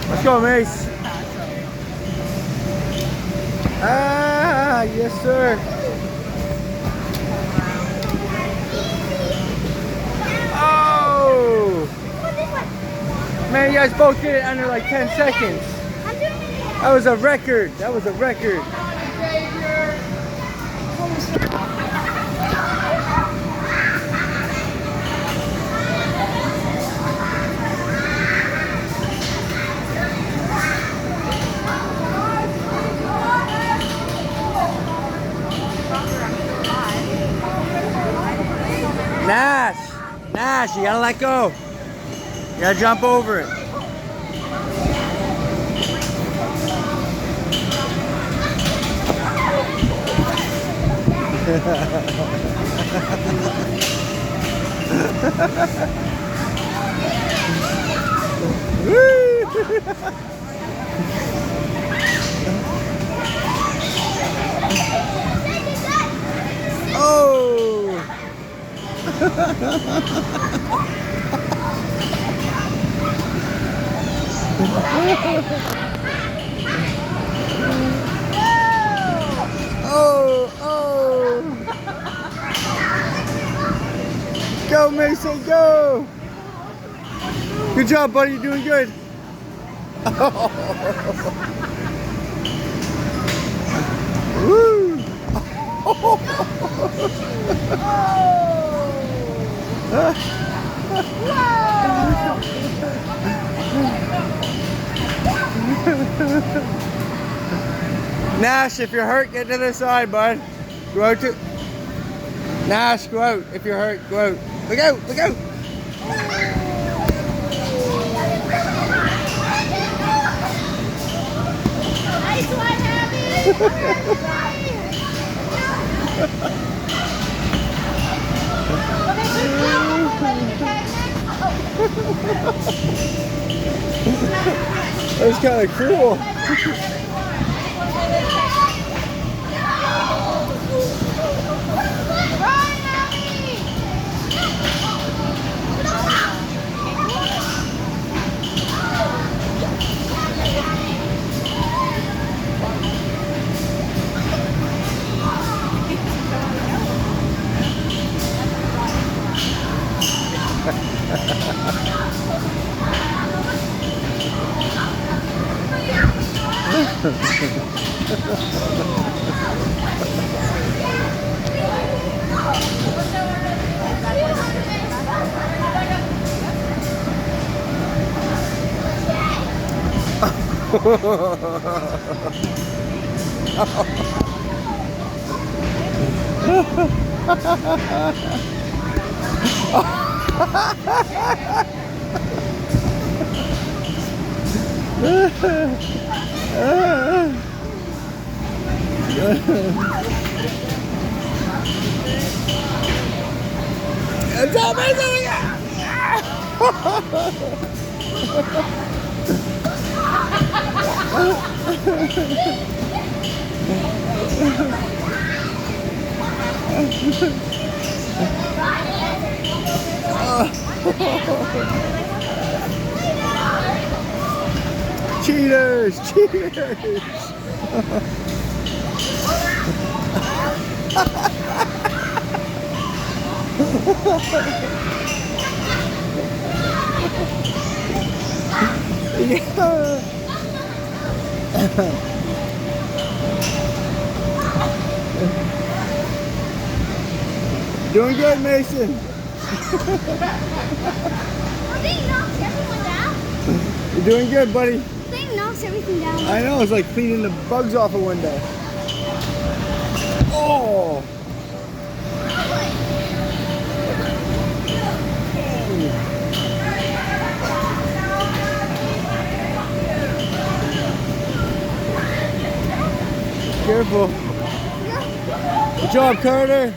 Let's go, Mace. Ah, yes, sir. Oh! Man, you guys both did it under like 10 seconds. That was a record. That was a record. Nash, you gotta let go. You gotta jump over it. Oh! Oh! Go, Mason, go! Good job, buddy. You're doing good. Woo! Nash, if you're hurt, get to the side, bud. Go out to... Nash, go out. If you're hurt, go out. Look out, look out. Nice one, Abby. That was kind of cruel. It's amazing! Cheaters! Cheaters! Yeah. Doing good, Mason. They knocked everyone down. You're doing good, buddy. They knocked everything down. I know, it's like cleaning the bugs off a window. Oh! Careful. Good job, Carter.